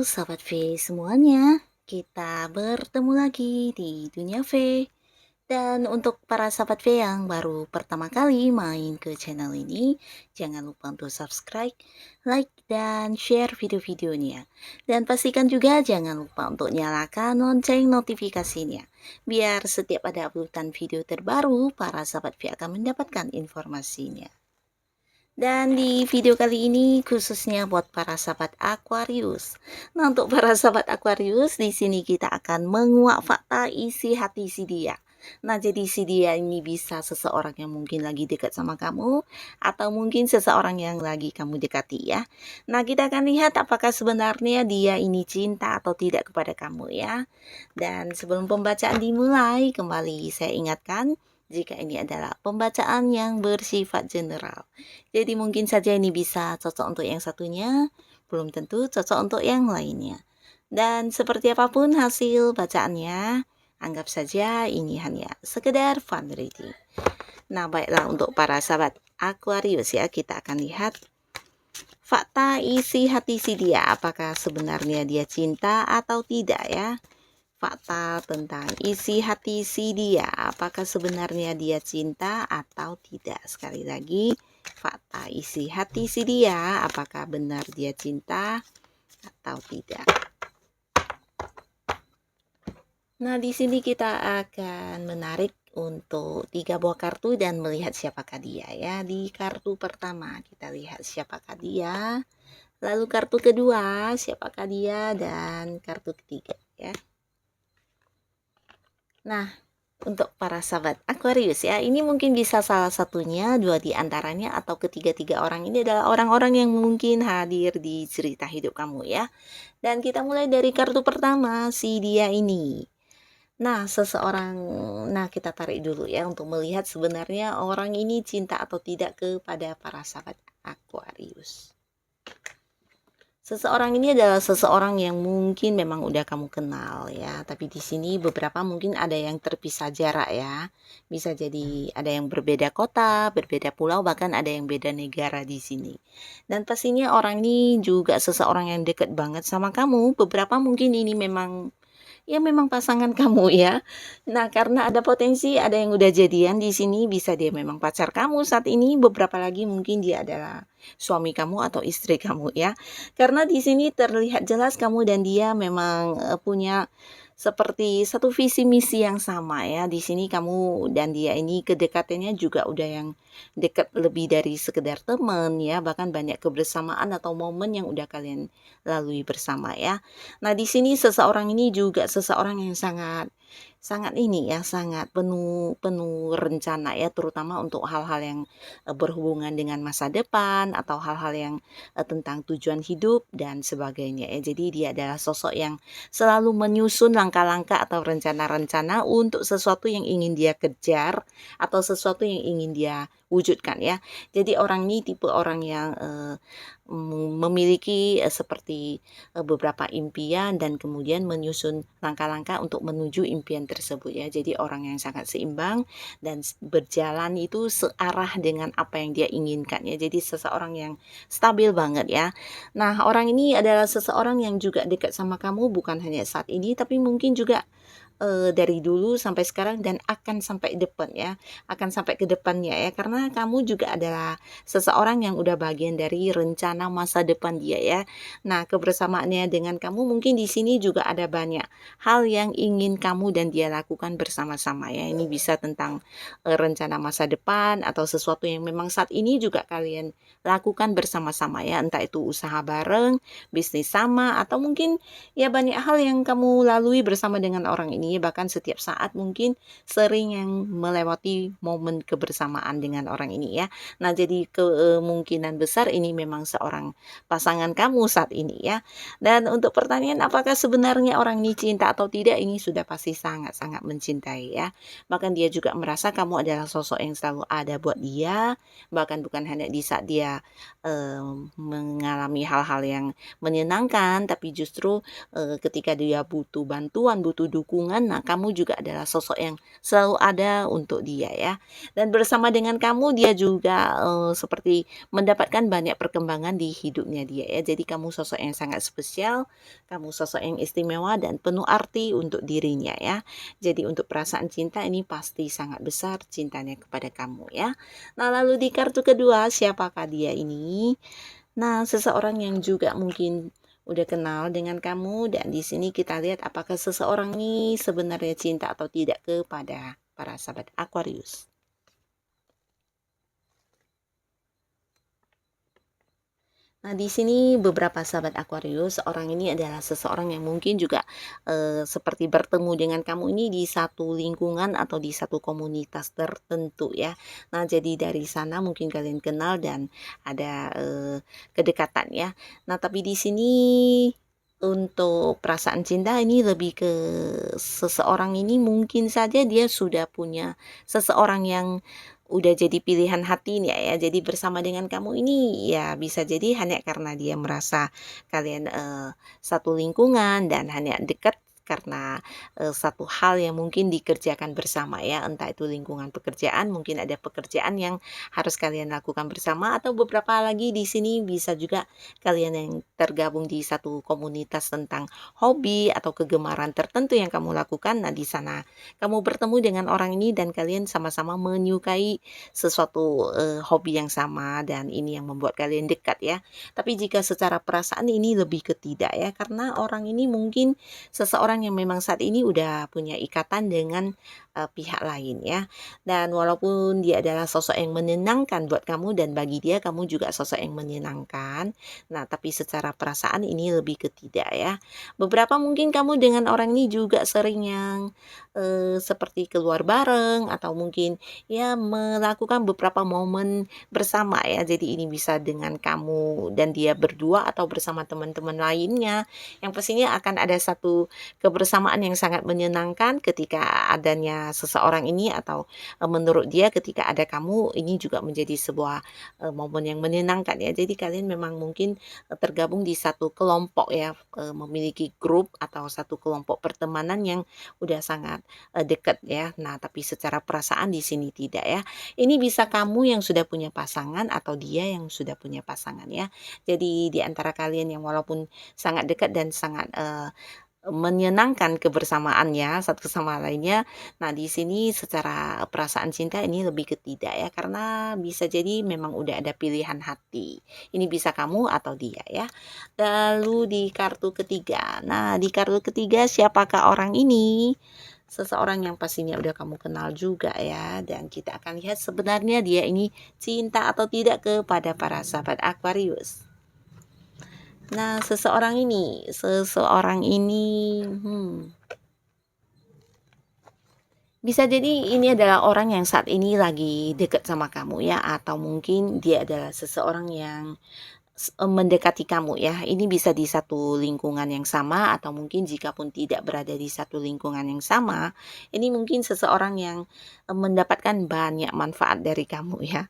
Sobat V semuanya, kita bertemu lagi di Dunia V. Dan untuk para sahabat V yang baru pertama kali main ke channel ini, jangan lupa untuk subscribe, like, dan share video-videonya. Dan pastikan juga jangan lupa untuk nyalakan lonceng notifikasinya. Biar setiap ada uploadan video terbaru, para sahabat V akan mendapatkan informasinya. Dan di video kali ini khususnya buat para sahabat Aquarius. Nah, untuk para sahabat Aquarius, di sini kita akan menguak fakta isi hati si dia. Nah, jadi si dia ini bisa seseorang yang mungkin lagi dekat sama kamu, atau mungkin seseorang yang lagi kamu dekati ya. Nah, kita akan lihat apakah sebenarnya dia ini cinta atau tidak kepada kamu ya. Dan sebelum pembacaan dimulai, kembali saya ingatkan, jika ini adalah pembacaan yang bersifat general. Jadi mungkin saja ini bisa cocok untuk yang satunya, belum tentu cocok untuk yang lainnya. Dan seperti apapun hasil bacaannya, anggap saja ini hanya sekedar fun reading. Nah, baiklah untuk para sahabat Aquarius ya, kita akan lihat fakta isi hati si dia. Apakah sebenarnya dia cinta atau tidak ya? Fakta tentang isi hati si dia, apakah sebenarnya dia cinta atau tidak. Sekali lagi, fakta isi hati si dia, apakah benar dia cinta atau tidak. Nah, di sini kita akan menarik untuk 3 buah kartu dan melihat siapakah dia ya. Di kartu pertama kita lihat siapakah dia, lalu kartu kedua siapakah dia, dan kartu ketiga ya. Nah, untuk para sahabat Aquarius ya, ini mungkin bisa salah satunya, 2 di antaranya, atau ketiga-tiga orang ini adalah orang-orang yang mungkin hadir di cerita hidup kamu ya. Dan kita mulai dari kartu pertama, si dia ini. Nah, kita tarik dulu ya untuk melihat sebenarnya orang ini cinta atau tidak kepada para sahabat Aquarius. Seseorang ini adalah seseorang yang mungkin memang udah kamu kenal ya, tapi di sini beberapa mungkin ada yang terpisah jarak ya. Bisa jadi ada yang berbeda kota, berbeda pulau, bahkan ada yang beda negara di sini. Dan pastinya orang ini juga seseorang yang dekat banget sama kamu. Beberapa mungkin ini memang pasangan kamu ya. Nah, karena ada potensi ada yang udah jadian di sini, bisa dia memang pacar kamu saat ini, beberapa lagi mungkin dia adalah suami kamu atau istri kamu ya. Karena di sini terlihat jelas kamu dan dia memang punya seperti satu visi misi yang sama ya. Di sini kamu dan dia ini kedekatannya juga udah yang dekat lebih dari sekedar teman ya, bahkan banyak kebersamaan atau momen yang udah kalian lalui bersama ya. Nah, di sini seseorang ini juga seseorang yang sangat sangat penuh rencana ya, terutama untuk hal-hal yang berhubungan dengan masa depan atau hal-hal yang tentang tujuan hidup dan sebagainya ya. Jadi dia adalah sosok yang selalu menyusun langkah-langkah atau rencana-rencana untuk sesuatu yang ingin dia kejar atau sesuatu yang ingin dia wujudkan ya. Jadi orang ini tipe orang yang memiliki seperti beberapa impian dan kemudian menyusun langkah-langkah untuk menuju impian tersebut ya. Jadi orang yang sangat seimbang dan berjalan itu searah dengan apa yang dia inginkan ya. Jadi seseorang yang stabil banget ya. Nah, orang ini adalah seseorang yang juga dekat sama kamu bukan hanya saat ini, tapi mungkin juga dari dulu sampai sekarang dan akan sampai depan ya, akan sampai ke depannya ya, karena kamu juga adalah seseorang yang udah bagian dari rencana masa depan dia ya. Nah, kebersamaannya dengan kamu mungkin di sini juga ada banyak hal yang ingin kamu dan dia lakukan bersama-sama ya. Ini bisa tentang rencana masa depan atau sesuatu yang memang saat ini juga kalian lakukan bersama-sama ya, entah itu usaha bareng, bisnis sama, atau mungkin ya banyak hal yang kamu lalui bersama dengan orang ini, bahkan setiap saat mungkin sering yang melewati momen kebersamaan dengan orang ini ya. Nah, jadi kemungkinan besar ini memang seorang pasangan kamu saat ini ya. Dan untuk pertanyaan apakah sebenarnya orang ini cinta atau tidak, ini sudah pasti sangat-sangat mencintai ya. Bahkan dia juga merasa kamu adalah sosok yang selalu ada buat dia, bahkan bukan hanya di saat dia mengalami hal-hal yang menyenangkan, tapi justru ketika dia butuh bantuan, butuh dukungan, perkembangan, nah kamu juga adalah sosok yang selalu ada untuk dia ya. Dan bersama dengan kamu dia juga seperti mendapatkan banyak perkembangan di hidupnya dia ya. Jadi kamu sosok yang sangat spesial, kamu sosok yang istimewa dan penuh arti untuk dirinya ya. Jadi untuk perasaan cinta ini pasti sangat besar cintanya kepada kamu ya. Nah, lalu di kartu kedua, siapakah dia ini? Nah, seseorang yang juga mungkin udah kenal dengan kamu, dan di sini kita lihat apakah seseorang ini sebenarnya cinta atau tidak kepada para sahabat Aquarius. Nah, di sini beberapa sahabat Aquarius, orang ini adalah seseorang yang mungkin juga seperti bertemu dengan kamu ini di satu lingkungan atau di satu komunitas tertentu ya. Nah, jadi dari sana mungkin kalian kenal dan ada kedekatan ya. Nah, tapi di sini untuk perasaan cinta ini lebih ke seseorang ini mungkin saja dia sudah punya seseorang yang udah jadi pilihan hati nih ya. Jadi bersama dengan kamu ini ya bisa jadi hanya karena dia merasa kalian satu lingkungan dan hanya dekat karena satu hal yang mungkin dikerjakan bersama ya, entah itu lingkungan pekerjaan, mungkin ada pekerjaan yang harus kalian lakukan bersama, atau beberapa lagi di sini bisa juga kalian yang tergabung di satu komunitas tentang hobi atau kegemaran tertentu yang kamu lakukan. Nah, di sana kamu bertemu dengan orang ini dan kalian sama-sama menyukai sesuatu hobi yang sama, dan ini yang membuat kalian dekat ya. Tapi jika secara perasaan ini lebih ke tidak ya, karena orang ini mungkin seseorang yang memang saat ini udah punya ikatan dengan pihak lain ya. Dan walaupun dia adalah sosok yang menyenangkan buat kamu dan bagi dia kamu juga sosok yang menyenangkan. Nah, tapi secara perasaan ini lebih ke tidak ya. Beberapa mungkin kamu dengan orang ini juga sering yang seperti keluar bareng atau mungkin ya melakukan beberapa momen bersama ya. Jadi ini bisa dengan kamu dan dia berdua atau bersama teman-teman lainnya. Yang pastinya akan ada satu kebersamaan yang sangat menyenangkan ketika adanya seseorang ini, atau menurut dia ketika ada kamu ini juga menjadi sebuah momen yang menyenangkan ya. Jadi kalian memang mungkin tergabung di satu kelompok ya, memiliki grup atau satu kelompok pertemanan yang udah sangat dekat ya. Nah, tapi secara perasaan di sini tidak ya. Ini bisa kamu yang sudah punya pasangan atau dia yang sudah punya pasangan ya. Jadi di antara kalian yang walaupun sangat dekat dan sangat menyenangkan kebersamaannya satu sama lainnya. Nah, di sini secara perasaan cinta ini lebih ke tidak ya, karena bisa jadi memang udah ada pilihan hati. Ini bisa kamu atau dia ya. Lalu di kartu ketiga. Nah, di kartu ketiga siapakah orang ini? Seseorang yang pastinya udah kamu kenal juga ya, dan kita akan lihat sebenarnya dia ini cinta atau tidak kepada para sahabat Aquarius. Nah, seseorang ini bisa jadi ini adalah orang yang saat ini lagi dekat sama kamu ya, atau mungkin dia adalah seseorang yang mendekati kamu ya. Ini bisa di satu lingkungan yang sama, atau mungkin jika pun tidak berada di satu lingkungan yang sama, ini mungkin seseorang yang mendapatkan banyak manfaat dari kamu ya.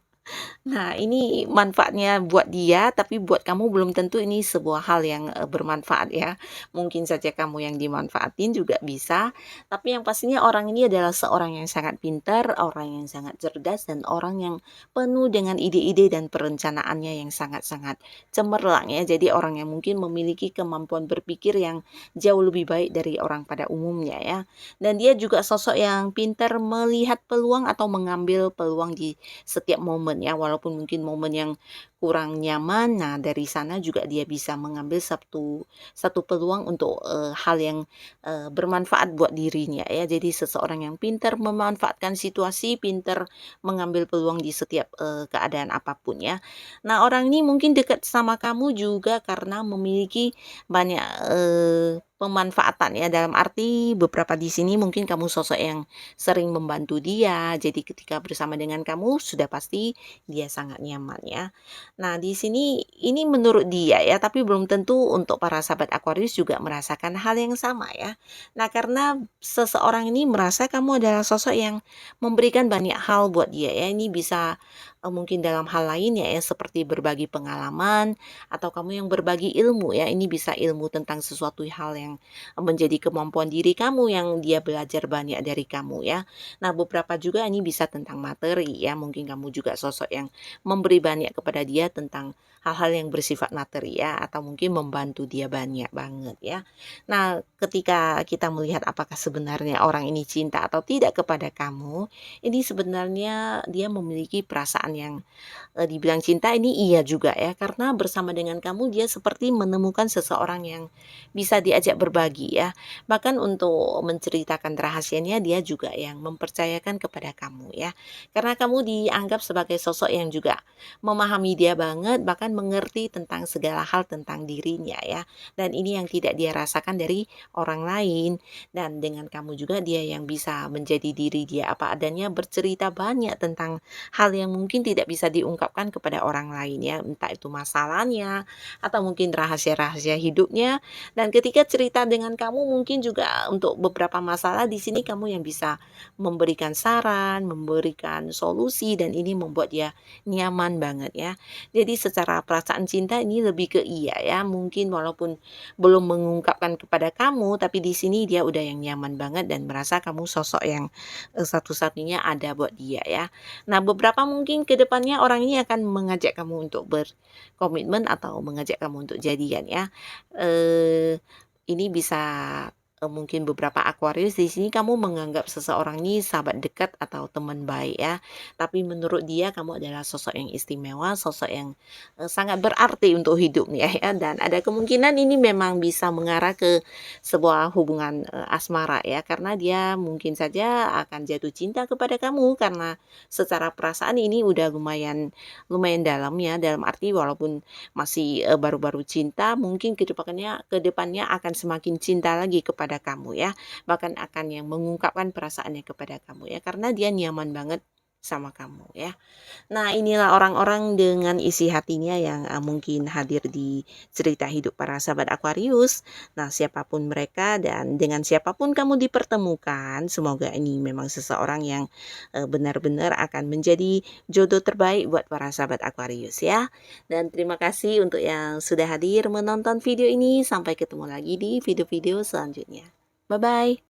Nah, ini manfaatnya buat dia, tapi buat kamu belum tentu ini sebuah hal yang bermanfaat ya. Mungkin saja kamu yang dimanfaatin juga bisa, tapi yang pastinya orang ini adalah seorang yang sangat pintar, orang yang sangat cerdas, dan orang yang penuh dengan ide-ide dan perencanaannya yang sangat-sangat cemerlang ya. Jadi orang yang mungkin memiliki kemampuan berpikir yang jauh lebih baik dari orang pada umumnya ya. Dan dia juga sosok yang pintar melihat peluang atau mengambil peluang di setiap momen ya, walaupun mungkin momen yang kurang nyaman. Nah, dari sana juga dia bisa mengambil satu satu peluang untuk hal yang bermanfaat buat dirinya ya. Jadi seseorang yang pintar memanfaatkan situasi, pintar mengambil peluang di setiap keadaan apapun ya. Nah, orang ini mungkin dekat sama kamu juga karena memiliki banyak pemanfaatan ya, dalam arti beberapa di sini mungkin kamu sosok yang sering membantu dia. Jadi ketika bersama dengan kamu sudah pasti dia sangat nyaman ya. Nah, di sini ini menurut dia ya, tapi belum tentu untuk para sahabat Aquarius juga merasakan hal yang sama ya. Nah, karena seseorang ini merasa kamu adalah sosok yang memberikan banyak hal buat dia ya. Ini bisa mungkin dalam hal lain ya seperti berbagi pengalaman atau kamu yang berbagi ilmu ya, ini bisa ilmu tentang sesuatu hal yang menjadi kemampuan diri kamu yang dia belajar banyak dari kamu ya. Nah, beberapa juga ini bisa tentang materi ya, mungkin kamu juga sosok yang memberi banyak kepada dia tentang hal-hal yang bersifat materi ya, atau mungkin membantu dia banyak banget ya. Nah, ketika kita melihat apakah sebenarnya orang ini cinta atau tidak kepada kamu, ini sebenarnya dia memiliki perasaan yang dibilang cinta ini iya juga ya, karena bersama dengan kamu dia seperti menemukan seseorang yang bisa diajak berbagi ya. Bahkan untuk menceritakan rahasianya dia juga yang mempercayakan kepada kamu ya. Karena kamu dianggap sebagai sosok yang juga memahami dia banget, bahkan mengerti tentang segala hal tentang dirinya ya. Dan ini yang tidak dia rasakan dari orang lain. Dan dengan kamu juga dia yang bisa menjadi diri dia apa adanya, bercerita banyak tentang hal yang mungkin tidak bisa diungkapkan kepada orang lain ya, entah itu masalahnya atau mungkin rahasia-rahasia hidupnya. Dan ketika cerita dengan kamu mungkin juga untuk beberapa masalah di sini kamu yang bisa memberikan saran, memberikan solusi dan ini membuat dia nyaman banget ya. Jadi secara perasaan cinta ini lebih ke iya ya, mungkin walaupun belum mengungkapkan kepada kamu tapi di sini dia udah yang nyaman banget dan merasa kamu sosok yang satu-satunya ada buat dia ya. Nah, beberapa mungkin ke depannya orang ini akan mengajak kamu untuk berkomitmen atau mengajak kamu untuk jadian ya. Ini bisa mungkin beberapa Aquarius di sini kamu menganggap seseorang ini sahabat dekat atau teman baik ya. Tapi menurut dia kamu adalah sosok yang istimewa, sosok yang sangat berarti untuk hidupnya ya. Dan ada kemungkinan ini memang bisa mengarah ke sebuah hubungan asmara ya, karena dia mungkin saja akan jatuh cinta kepada kamu karena secara perasaan ini udah lumayan lumayan dalam ya, dalam arti walaupun masih baru-baru cinta mungkin ke depannya akan semakin cinta lagi kepada kamu ya, bahkan akan yang mengungkapkan perasaannya kepada kamu ya, karena dia nyaman banget sama kamu ya. Nah, inilah orang-orang dengan isi hatinya yang mungkin hadir di cerita hidup para sahabat Aquarius. Nah, siapapun mereka dan dengan siapapun kamu dipertemukan, semoga ini memang seseorang yang benar-benar akan menjadi jodoh terbaik buat para sahabat Aquarius ya. Dan terima kasih untuk yang sudah hadir menonton video ini. Sampai ketemu lagi di video-video selanjutnya. Bye-bye.